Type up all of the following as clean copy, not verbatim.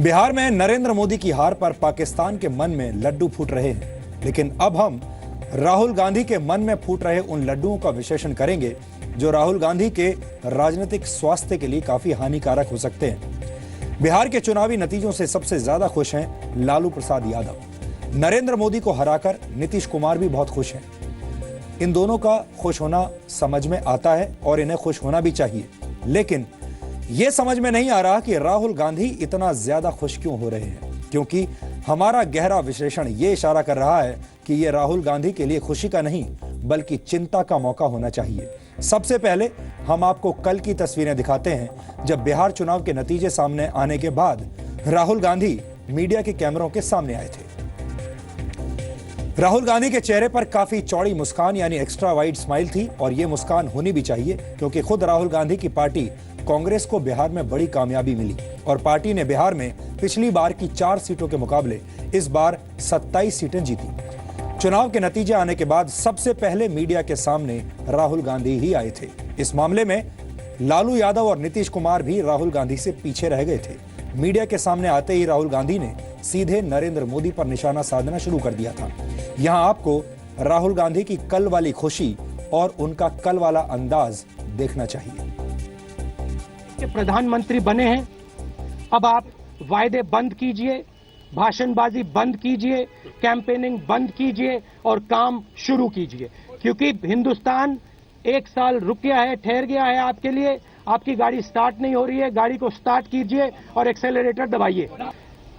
बिहार में नरेंद्र मोदी की हार पर पाकिस्तान के मन में लड्डू फूट रहे हैं, लेकिन अब हम राहुल गांधी के मन में फूट रहे उन लड्डुओं का विश्लेषण करेंगे जो राहुल गांधी के राजनीतिक स्वास्थ्य के लिए काफी हानिकारक हो सकते हैं। बिहार के चुनावी नतीजों से सबसे ज्यादा खुश हैं लालू प्रसाद यादव। नरेंद्र मोदी को हराकर नीतीश कुमार भी बहुत खुश हैं। इन दोनों का खुश होना समझ में आता है और इन्हें खुश होना भी चाहिए, लेकिन यह समझ में नहीं आ रहा कि राहुल गांधी इतना ज्यादा खुश क्यों हो रहे हैं, क्योंकि हमारा गहरा विश्लेषण यह इशारा कर रहा है कि यह राहुल गांधी के लिए खुशी का नहीं बल्कि चिंता का मौका होना चाहिए। सबसे पहले हम आपको कल की तस्वीरें दिखाते हैं जब बिहार चुनाव के नतीजे सामने आने के बाद राहुल गांधी मीडिया के कैमरों के सामने आए थे। राहुल गांधी के चेहरे पर काफी चौड़ी मुस्कान यानी एक्स्ट्रा वाइड स्माइल थी और यह मुस्कान होनी भी चाहिए, क्योंकि खुद राहुल गांधी की पार्टी कांग्रेस को बिहार में बड़ी कामयाबी मिली और पार्टी ने बिहार में पिछली बार की 4 सीटों के मुकाबले इस बार 27 सीटें जीती। चुनाव के नतीजे आने के बाद सबसे पहले मीडिया के सामने राहुल गांधी ही आए थे। इस मामले में लालू यादव और नीतीश कुमार भी राहुल गांधी से पीछे रह गए थे। मीडिया के सामने आते ही राहुल गांधी ने सीधे नरेंद्र मोदी पर निशाना साधना शुरू कर दिया था। यहां आपको राहुल गांधी की कल वाली खुशी और उनका कल वाला अंदाज देखना चाहिए। प्रधानमंत्री बने हैं, अब आप वायदे बंद कीजिए, भाषणबाजी बंद कीजिए, कैंपेनिंग बंद कीजिए और काम शुरू कीजिए, क्योंकि हिंदुस्तान 1 साल रुक गया है, ठहर गया है आपके लिए। आपकी गाड़ी स्टार्ट नहीं हो रही है, गाड़ी को स्टार्ट कीजिए और एक्सेलरेटर दबाइए।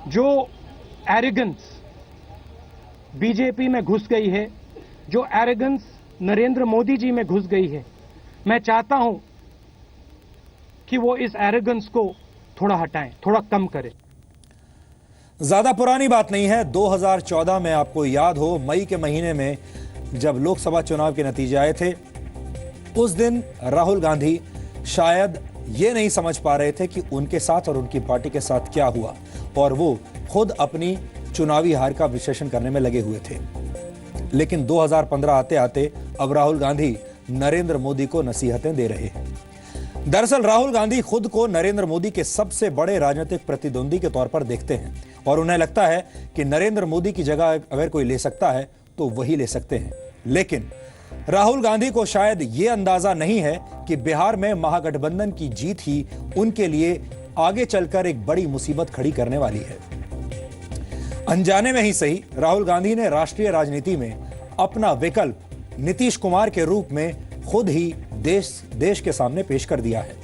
जो एरोगेंस बीजेपी में घुस गई है, जो एरोगेंस नरेंद्र मोदी जी में घुस गई है, मैं चाहता हूं कि वो इस एरोगेंस को थोड़ा हटाएं, थोड़ा कम करें। ज्यादा पुरानी बात नहीं है, 2014 में आपको याद हो मई के महीने में जब लोकसभा चुनाव के नतीजे आए थे, उस दिन राहुल गांधी शायद ये नहीं समझ पा रहे थे कि उनके साथ और उनकी पार्टी के साथ क्या हुआ और वो खुद अपनी चुनावी हार का विश्लेषण करने में लगे हुए थे। लेकिन 2015 आते आते अब राहुल गांधी नरेंद्र मोदी को नसीहतें दे रहे हैं। दरअसल राहुल गांधी खुद को नरेंद्र मोदी के सबसे बड़े राजनीतिक प्रतिद्वंदी के तौर पर देखते हैं और उन्हें लगता है कि नरेंद्र मोदी की जगह अगर कोई ले सकता है तो वही ले सकते हैं। लेकिन राहुल गांधी को शायद यह अंदाजा नहीं है कि बिहार में महागठबंधन की जीत ही उनके लिए आगे चलकर एक बड़ी मुसीबत खड़ी करने वाली है। अनजाने में ही सही, राहुल गांधी ने राष्ट्रीय राजनीति में अपना विकल्प नीतीश कुमार के रूप में खुद ही देश के सामने पेश कर दिया है।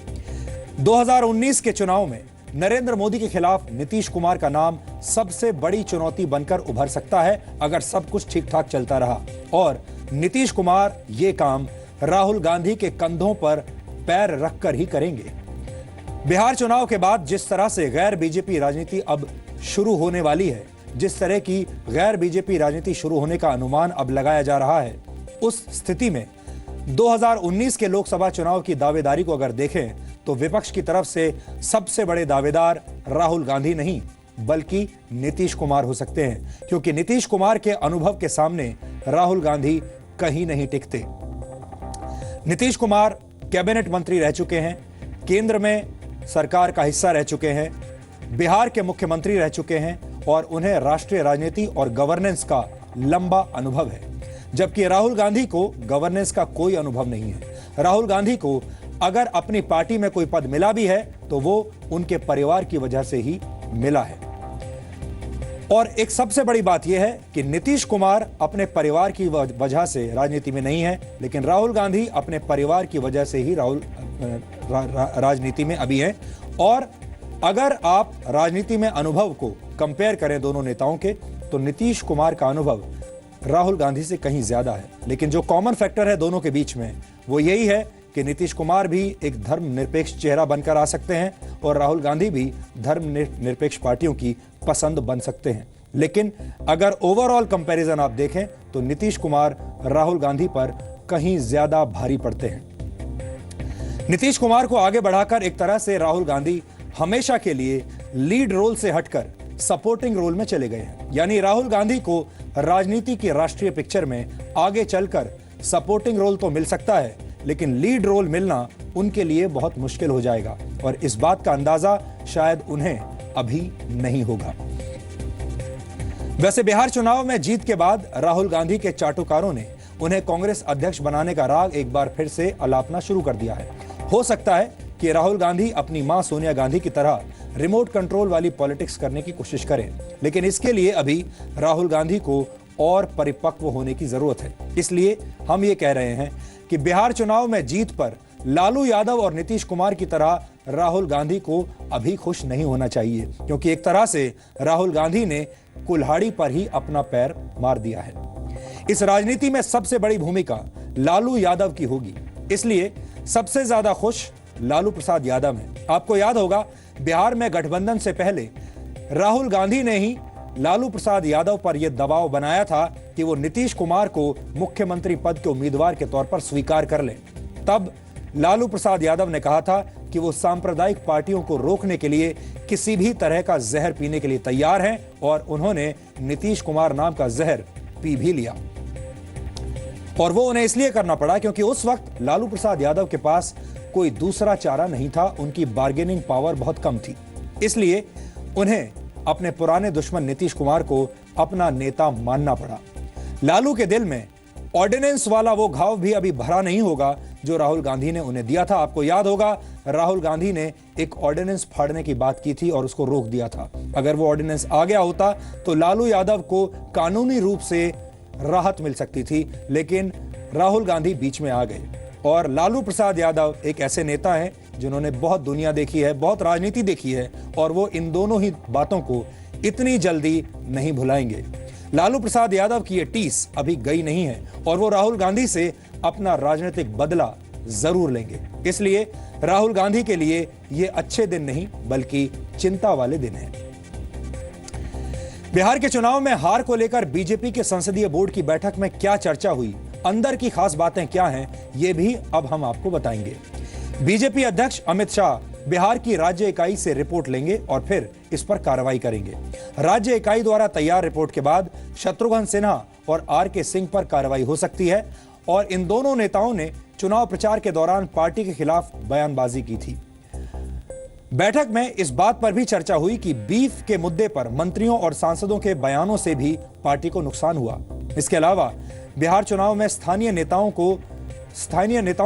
2019 के चुनाव में नरेंद्र मोदी के खिलाफ नीतीश कुमार का नाम सबसे बड़ी चुनौती बनकर उभर सकता है अगर सब कुछ ठीक ठाक चलता रहा और नीतीश कुमार ये काम राहुल गांधी के कंधों पर पैर रखकर ही करेंगे। बिहार चुनाव के बाद जिस तरह से गैर बीजेपी राजनीति अब शुरू होने वाली है, जिस तरह की गैर बीजेपी राजनीति शुरू होने का अनुमान अब लगाया जा रहा है, उस स्थिति में 2019 के लोकसभा चुनाव की दावेदारी को अगर देखें तो विपक्ष की तरफ से सबसे बड़े दावेदार राहुल गांधी नहीं बल्कि नीतीश कुमार हो सकते हैं, क्योंकि नीतीश कुमार के अनुभव के सामने राहुल गांधी कहीं नहीं टिकते। नीतीश कुमार कैबिनेट मंत्री रह चुके हैं, केंद्र में सरकार का हिस्सा रह चुके हैं, बिहार के मुख्यमंत्री रह चुके हैं और उन्हें राष्ट्रीय राजनीति और गवर्नेंस का लंबा अनुभव है, जबकि राहुल गांधी को गवर्नेंस का कोई अनुभव नहीं है। राहुल गांधी को अगर अपनी पार्टी में कोई पद मिला भी है तो वो उनके परिवार की वजह से ही मिला है। और एक सबसे बड़ी बात यह है कि नीतीश कुमार अपने परिवार की वजह से राजनीति में नहीं है, लेकिन राहुल गांधी अपने परिवार की वजह से ही राजनीति में अभी हैं। और अगर आप राजनीति में अनुभव को कंपेयर करें दोनों नेताओं के, तो नीतीश कुमार का अनुभव राहुल गांधी से कहीं ज्यादा है। लेकिन जो कॉमन फैक्टर है दोनों के बीच में वो यही है कि नीतीश कुमार भी एक धर्मनिरपेक्ष चेहरा बनकर आ सकते हैं और राहुल गांधी भी धर्मनिरपेक्ष पार्टियों की पसंद बन सकते हैं। लेकिन अगर ओवरऑल कंपैरिजन आप देखें तो नीतीश कुमार राहुल गांधी पर कहीं ज्यादा भारी पड़ते हैं। नीतीश कुमार को आगे बढ़ाकर एक तरह से राहुल गांधी हमेशा के लिए लीड रोल से हटकर सपोर्टिंग रोल में चले गए हैं। यानी राहुल गांधी को राजनीति की राष्ट्रीय पिक्चर में आगे चलकर सपोर्टिंग रोल तो मिल सकता है, लेकिन लीड रोल मिलना उनके लिए बहुत मुश्किल हो जाएगा और इस बात का अंदाजा शायद उन्हें अभी नहीं होगा। वैसे बिहार चुनाव में जीत के बाद राहुल गांधी के चाटुकारों ने उन्हें कांग्रेस अध्यक्ष बनाने का राग एक बार फिर से अलापना शुरू कर दिया है। हो सकता है कि राहुल गांधी अपनी मां सोनिया गांधी की तरह रिमोट कंट्रोल वाली पॉलिटिक्स करने की कोशिश करें, लेकिन इसके लिए अभी राहुल गांधी को और परिपक्व होने की जरूरत है। इसलिए हम ये कह रहे हैं कि बिहार चुनाव में जीत पर लालू यादव और नीतीश कुमार की तरह राहुल गांधी को अभी खुश नहीं होना चाहिए, क्योंकि एक तरह से राहुल गांधी ने कुल्हाड़ी पर ही अपना पैर मार दिया है। इस राजनीति में सबसे बड़ी भूमिका लालू यादव की होगी, इसलिए सबसे ज्यादा खुश लालू प्रसाद यादव हैं। आपको याद होगा, बिहार में गठबंधन से पहले राहुल गांधी ने ही लालू प्रसाद यादव पर यह दबाव बनाया था कि वो नीतीश कुमार को मुख्यमंत्री पद के उम्मीदवार के तौर पर स्वीकार कर लें। तब लालू प्रसाद यादव ने कहा था कि वो सांप्रदायिक पार्टियों को रोकने के लिए किसी भी तरह का जहर पीने के लिए तैयार हैं, और उन्होंने नीतीश कुमार नाम का जहर पी भी लिया। और वो उन्हें इसलिए करना पड़ा क्योंकि उस वक्त लालू प्रसाद यादव के पास कोई दूसरा चारा नहीं था, उनकी बार्गेनिंग पावर बहुत कम थी। इसलिए उन्हें अपने पुराने दुश्मन नीतीश कुमार को अपना नेता मानना पड़ा। लालू के दिल में ऑर्डिनेंस वाला वो घाव भी अभी भरा नहीं होगा जो राहुल गांधी ने उन्हें दिया था। आपको याद होगा, राहुल गांधी ने एक ऑर्डिनेंस फाड़ने की बात की थी और उसको रोक दिया था। अगर वो ऑर्डिनेंस आ गया होता तो लालू यादव को कानूनी रूप से राहत मिल सकती थी, लेकिन राहुल गांधी बीच में आ गए। और लालू प्रसाद यादव एक ऐसे नेता हैं जिन्होंने बहुत दुनिया देखी है, बहुत राजनीति देखी है, और वो इन दोनों ही बातों को इतनी जल्दी नहीं भुलाएंगे। लालू प्रसाद यादव की ये टीस अभी गई नहीं है और वो राहुल गांधी से अपना राजनीतिक बदला जरूर लेंगे। इसलिए राहुल गांधी के लिए ये अच्छे दिन नहीं बल्कि चिंता वाले दिन हैं। बिहार के चुनाव में हार को लेकर बीजेपी के संसदीय बोर्ड की बैठक में क्या चर्चा हुई, अंदर की खास बातें क्या हैं, ये भी अब हम आपको बताएंगे। बीजेपी अध्यक्ष अमित शाह बिहार की राज्य इकाई से रिपोर्ट लेंगे और फिर इस पर कार्रवाई करेंगे। राज्य इकाई द्वारा तैयार रिपोर्ट के बाद शत्रुघ्न सिन्हा और आर.के. सिंह पर कार्रवाई हो सकती है, और इन दोनों नेताओं ने चुनाव प्रचार के दौरान पार्टी के खिलाफ बयानबाजी की थी। बैठक में इस बात पर भी चर्चा हुई कि बीफ के मुद्दे पर मंत्रियों और सांसदों के बयानों से भी पार्टी को नुकसान हुआ। इसके अलावा बिहार चुनाव में स्थानीय नेताओं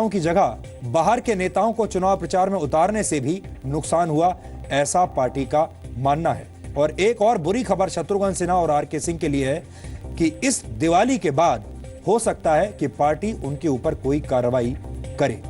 की जगह बाहर के नेताओं को चुनाव प्रचार में उतारने से भी नुकसान हुआ, ऐसा पार्टी का मानना है। और एक और बुरी खबर शत्रुघ्न सिन्हा और आर.के. सिंह के लिए है कि इस दिवाली के बाद हो सकता है कि पार्टी उनके ऊपर कोई कार्रवाई करे।